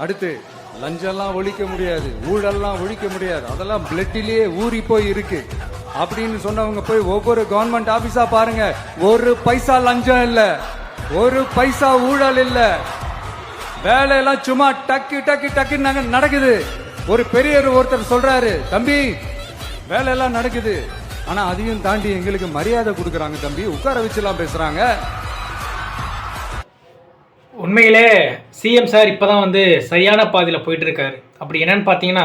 அடுத்து லஞ்சம்லாம் ஒழிக்க முடியாது, ஊழல்லாம் ஒழிக்க முடியாது, அதெல்லாம் பிளட்டிலேயே ஊறி போய் இருக்கு அப்படின்னு சொன்னவங்க போய் ஒவ்வொரு கவர்மெண்ட் ஆபீஸா பாருங்க. ஒரு பைசா லஞ்சம் இல்ல, ஒரு பைசா ஊழல் இல்ல, வேலையெல்லாம் சும்மா டக்கு டக்கு டக்கு நடக்குது. ஒரு பெரியவர் ஒருத்தர் சொல்றாரு, தம்பி வேலையெல்லாம் நடக்குது, ஆனா அதையும் தாண்டி எங்களுக்கு மரியாதை கொடுக்கறாங்க தம்பி, உட்கார வச்சுலாம் பேசுறாங்க. உண்மையிலே சிஎம் சார் இப்போதான் வந்து சரியான பாதையில் போயிட்டு இருக்காரு. அப்படி என்னன்னு பார்த்தீங்கன்னா,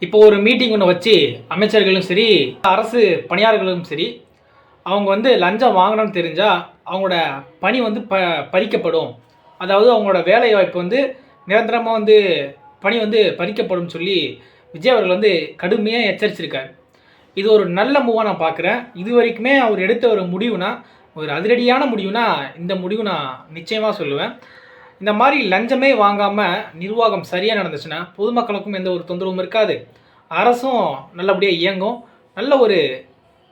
இப்போ ஒரு மீட்டிங் ஒன்று வச்சு அமைச்சர்களும் சரி அரசு பணியாளர்களும் சரி அவங்க வந்து லஞ்சம் வாங்கணும்னு தெரிஞ்சால் அவங்களோட பணி வந்து பறிக்கப்படும், அதாவது அவங்களோட வேலை வாய்ப்பு வந்து நிரந்தரமாக வந்து பணி வந்து பறிக்கப்படும் சொல்லி விஜய் அவர்கள் வந்து கடுமையாக எச்சரிச்சிருக்காரு. இது ஒரு நல்ல மூவாக நான் பார்க்குறேன். இது வரைக்குமே அவர் எடுத்த ஒரு முடிவுனா, ஒரு அதிரடியான முடிவுனா இந்த முடிவு நான் நிச்சயமாக சொல்லுவேன். இந்த மாதிரி லஞ்சமே வாங்காமல் நிர்வாகம் சரியாக நடந்துச்சுன்னா பொதுமக்களுக்கும் எந்த ஒரு தொந்தரவும் இருக்காது, அரசும் நல்லபடியாக இயங்கும், நல்ல ஒரு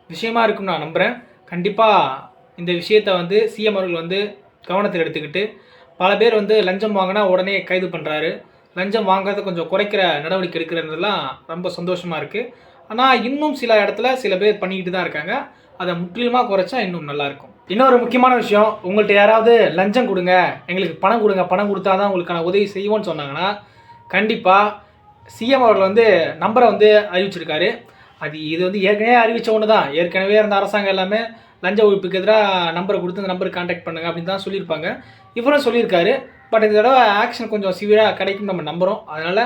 விஷயமா இருக்குன்னு நான் நம்புகிறேன். கண்டிப்பாக இந்த விஷயத்தை வந்து சிஎம் அவர்கள் வந்து கவனத்தில் எடுத்துக்கிட்டு, பல பேர் வந்து லஞ்சம் வாங்கினா உடனே கைது பண்ணுறாரு, லஞ்சம் வாங்கிறத கொஞ்சம் குறைக்கிற நடவடிக்கை எடுக்கிறதுலாம் ரொம்ப சந்தோஷமாக இருக்குது. ஆனால் இன்னும் சில இடத்துல சில பேர் பண்ணிக்கிட்டு தான் இருக்காங்க, அதை முற்றிலுமாக குறைச்சா இன்னும் நல்லாயிருக்கும். இன்னொரு முக்கியமான விஷயம், உங்கள்கிட்ட யாராவது லஞ்சம் கொடுங்க, எங்களுக்கு பணம் கொடுங்க, பணம் கொடுத்தா தான் உங்களுக்கான உதவி செய்வோன்னு சொன்னாங்கன்னா கண்டிப்பாக சிஎம் அவர்கள் வந்து நம்பரை வந்து அறிவிச்சிருக்காரு. இது வந்து ஏற்கனவே அறிவித்த ஒன்று தான். ஏற்கனவே இருந்த அரசாங்கம் எல்லாமே லஞ்ச ஒழிப்புக்கு எதிராக நம்பரை கொடுத்து அந்த நம்பருக்கு கான்டாக்ட் பண்ணுங்க அப்படின்னு தான் சொல்லியிருப்பாங்க. இவரும் சொல்லியிருக்காரு. பட் இந்த தடவை ஆக்ஷன் கொஞ்சம் சிவியராக கிடைக்கும் நம்ம நம்புகிறோம். அதனால்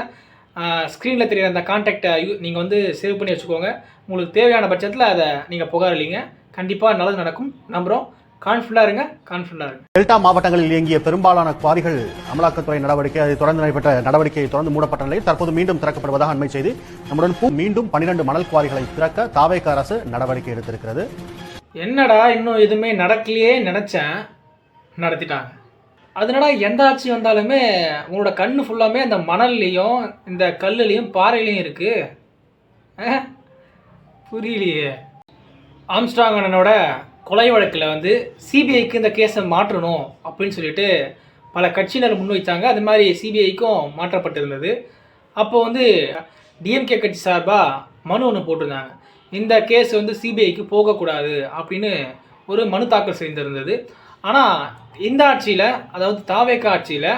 ஸ்க்ரீனில் தெரிகிற அந்த கான்டாக்டை நீங்கள் வந்து சேவ் பண்ணி வச்சுக்கோங்க. உங்களுக்கு தேவையான பட்சத்தில் அதை நீங்கள் புகார் அளிங்க. கண்டிப்பாக நல்லது நடக்கும் நம்புகிறோம். கான்ஃபிடண்டாக இருங்க, கான்ஃபிடண்டாக இருங்க. டெல்டா மாவட்டங்களில் இயங்கிய பெரும்பாலான குவாரிகள் அமலாக்கத்துறை நடவடிக்கை, அதை தொடர்ந்து நடைபெற்ற நடவடிக்கையை தொடர்ந்து மூடப்பட்ட நிலையில் தற்போது மீண்டும் திறக்கப்படுவதாக அண்மை செய்தி. நம்முடன் மீண்டும் 12 மணல் குவாரிகளை திறக்க தாவேக அரசு நடவடிக்கை எடுத்திருக்கிறது. என்னடா இன்னும் எதுவுமே நடக்கலையே நினச்சேன், நடத்திட்டாங்க. அதனால எந்த ஆட்சி வந்தாலுமே உங்களோட கண்ணு ஃபுல்லாமே அந்த மணல்லையும் இந்த கல்லுலையும் பாறையிலையும் இருக்குது. புரியலையே. ஆம்ஸ்ட்ராங் அண்ணனோட கொலை வழக்கில் வந்து சிபிஐக்கு இந்த கேஸை மாற்றணும் அப்படின்னு சொல்லிட்டு பல கட்சியினர் முன்வைத்தாங்க. அது மாதிரி சிபிஐக்கும் மாற்றப்பட்டிருந்தது. அப்போ வந்து டிஎம்கே கட்சி சார்பாக மனு ஒன்று போட்டிருந்தாங்க, இந்த கேஸ் வந்து சிபிஐக்கு போகக்கூடாது அப்படின்னு ஒரு மனு தாக்கல் செய்திருந்தது. ஆனால் இந்த ஆட்சியில், அதாவது தாவேக ஆட்சியில்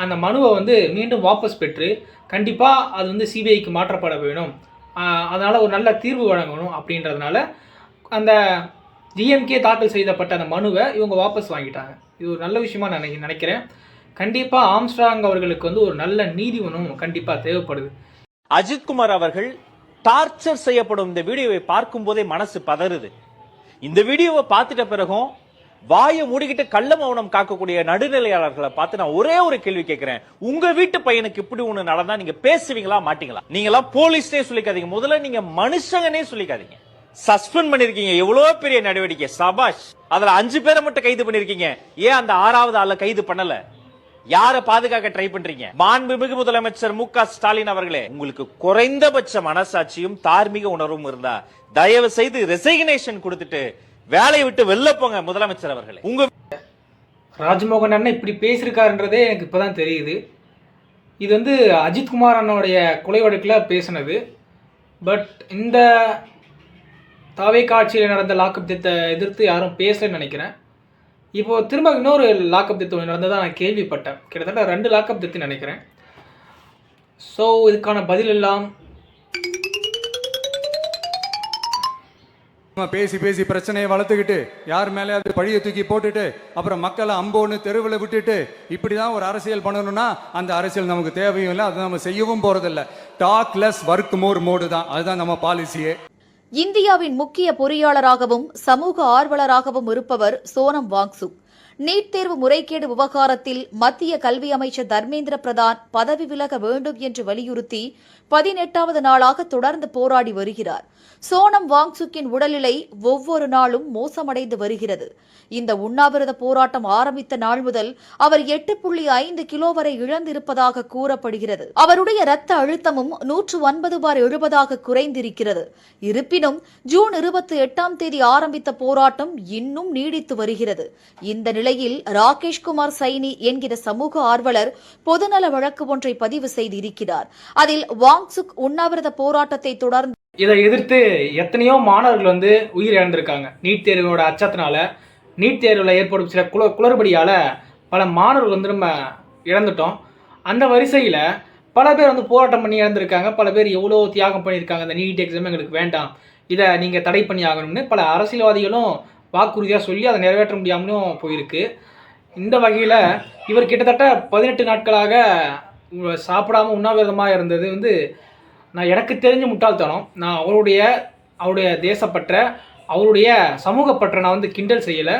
அந்த மனுவை வந்து மீண்டும் வாபஸ் பெற்று கண்டிப்பாக அது வந்து சிபிஐக்கு மாற்றப்பட வேணும், அதனால் ஒரு நல்ல தீர்வு வழங்கணும் அப்படின்றதுனால அந்த டிஎம்கே தாக்கல் செய்யப்பட்ட அந்த மனுவை இவங்க வாபஸ் வாங்கிட்டாங்க. இது ஒரு நல்ல விஷயமா நினைக்கிறேன். கண்டிப்பாக ஆம்ஸ்ட்ராங் அவர்களுக்கு வந்து ஒரு நல்ல நீதி ஒன்றும் கண்டிப்பாக தேவைப்படுது. அஜித்குமார் அவர்கள் டார்ச்சர் செய்யப்படும் இந்த வீடியோவை பார்க்கும் போதே மனசு பதறுது. இந்த வீடியோவை பார்த்துட்ட பிறகும் வாயை மூடிக்கிட்டு கள்ள மௌனம் காக்கக்கூடிய நடுநிலையாளர்களை பார்த்து நான் ஒரே ஒரு கேள்வி கேட்கிறேன். உங்க வீட்டு பையனுக்கு இப்படி ஒண்ணு நடந்தா நீங்க பேசுவீங்களா மாட்டீங்களா? நீங்களா போலீஸ்னே சொல்லிக்காதீங்க, முதல்ல நீங்க மனுஷங்கனே சொல்லிக்காதீங்க. சஸ்பெண்ட் பண்ணிருக்கீங்க, எவ்வளவு பெரிய நடவடிக்கை, சபாஷ். அதுல 5 பேரை மட்டும் கைது பண்ணிருக்கீங்க, ஏன் அந்த 6வது ஆளை கைது பண்ணல? யார பாதுகாக்க ட்ரை பண்றீங்க? மாண்புமிகு முதலமைச்சர் மு.க. ஸ்டாலின் அவர்களே, உங்களுக்கு குறைந்தபட்ச மனசாட்சியும் தார்மீக உணர்வும் இருந்தா தயவு செய்து ரெசிக்னேஷன் கொடுத்துட்டு வேலையை விட்டு வெளில போங்க முதலமைச்சர் அவர்களே. உங்க ராஜ்மோகன் அண்ணன் இப்படி பேசியிருக்காருன்றதே எனக்கு இப்பதான் தெரியுது. இது வந்து அஜித்குமார் அண்ணனுடைய கொலை வழக்கில் பேசினது. பட் இந்த தாவேக ஆட்சியில் நடந்த லாக்அப் டெத்தை எதிர்த்து யாரும் பேசலன்னு நினைக்கிறேன். இப்போது திரும்ப இன்னொரு லாக்அப் டெத் ஒன்று நடந்ததாக நான் கேள்விப்பட்டேன். கிட்டத்தட்ட 2 லாக்அப் டெத்து நினைக்கிறேன். ஸோ இதுக்கான பதில் எல்லாம் பேசி பேசி பிரச்சனையை வளர்த்துக்கிட்டு யார் மேலேயாவது பழியை தூக்கி போட்டுட்டு அப்புறம் மக்களை அம்போன்னு தெருவில் விட்டுட்டு இப்படிதான் ஒரு அரசியல் பண்ணணும்னா அந்த அரசியல் நமக்கு தேவையும் இல்லை, அதை நம்ம செய்யவும் போறதில்லை. Talk less work more mode தான், அதுதான் நம்ம பாலிசியே. இந்தியாவின் முக்கிய பொறியாளராகவும் சமூக ஆர்வலராகவும் இருப்பவர் சோனம் வாங்சுக். நீட் தேர்வு முறைகேடு விவகாரத்தில் மத்திய கல்வி அமைச்சர் தர்மேந்திர பிரதான் பதவி விலக வேண்டும் என்று வலியுறுத்தி 18வது நாளாக தொடர்ந்து போராடி வருகிறார். சோனம் வாங்சுக்கின் உடல்நிலை ஒவ்வொரு நாளும் மோசமடைந்து வருகிறது. இந்த உண்ணாவிரத போராட்டம் ஆரம்பித்த நாள் முதல் அவர் 8.5 கிலோ வரை இழந்திருப்பதாக கூறப்படுகிறது. அவருடைய இரத்த அழுத்தமும் 109/70 குறைந்திருக்கிறது. இருப்பினும் ஜூன் 28ஆம் தேதி ஆரம்பித்த போராட்டம் இன்னும் நீடித்து வருகிறது. இந்த நிலையில் ராகேஷ்குமார் சைனி என்கிற சமூக ஆர்வலர் பொதுநல வழக்கு ஒன்றை பதிவு செய்திருக்கிறார். அதில் வாங்சுக் உண்ணாவிரத போராட்டத்தை தொடர்ந்து இதை எதிர்த்து எத்தனையோ மாணவர்கள் வந்து உயிர் இழந்திருக்காங்க. நீட் தேர்வோட அச்சத்தினால, நீட் தேர்வில் ஏற்படும் சில குளறுபடியால் பல மாணவர்கள் வந்து நம்ம இழந்துட்டோம். அந்த வரிசையில் பல பேர் வந்து போராட்டம் பண்ணி இழந்திருக்காங்க. பல பேர் எவ்வளோ தியாகம் பண்ணியிருக்காங்க. அந்த நீட் எக்ஸாம் எங்களுக்கு வேண்டாம், இதை நீங்கள் தடை பண்ணி ஆகணும்னு பல அரசியல்வாதிகளும் வாக்குறுதியாக சொல்லி அதை நிறைவேற்ற முடியாமலும் போயிருக்கு. இந்த வகையில் இவர் கிட்டத்தட்ட 18 நாட்களாக சாப்பிடாமல் உண்ணாவிரதமாக இருந்தது வந்து நான் எனக்கு தெரிஞ்ச முட்டாள்தனம். நான் அவருடைய தேசப்பற்ற, அவருடைய சமூகப்பற்ற நான் வந்து கிண்டல் செய்யலை,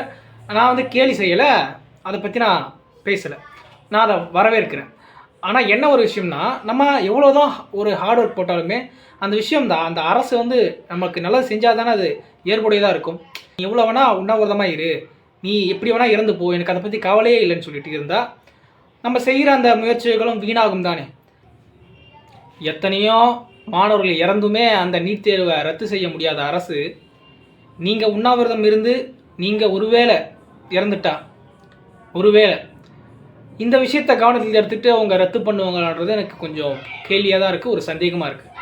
நான் வந்து கேலி செய்யலை, அதை பற்றி நான் பேசலை, நான் அதை வரவேற்கிறேன். ஆனால் என்ன ஒரு விஷயம்னா, நம்ம எவ்வளோதான் ஒரு ஹார்ட் ஒர்க் போட்டாலுமே அந்த விஷயம்தான், அந்த அரசு வந்து நமக்கு நல்லது செஞ்சால் தானே அது ஏற்புடையதாக இருக்கும். நீ எவ்வளோ வேணால் உண்ணாவிரதமாக இரு, நீ எப்படி வேணால் இறந்து போ, எனக்கு அதை பற்றி கவலையே இல்லைன்னு சொல்லிட்டு இருந்தால் நம்ம செய்கிற அந்த முயற்சிகளும் வீணாகும் தானே. எத்தனையோ மாணவர்கள் இறந்துமே அந்த நீட் தேர்வை ரத்து செய்ய முடியாத அரசு, நீங்கள் உண்ணாவிரதம் இருந்து நீங்கள் ஒருவேளை இறந்துட்டா, ஒருவேளை இந்த விஷயத்தை கவனத்தில் எடுத்துகிட்டு அவங்க ரத்து பண்ணுவாங்களான்றது எனக்கு கொஞ்சம் கேள்வியாக தான் இருக்குது, ஒரு சந்தேகமாக இருக்குது.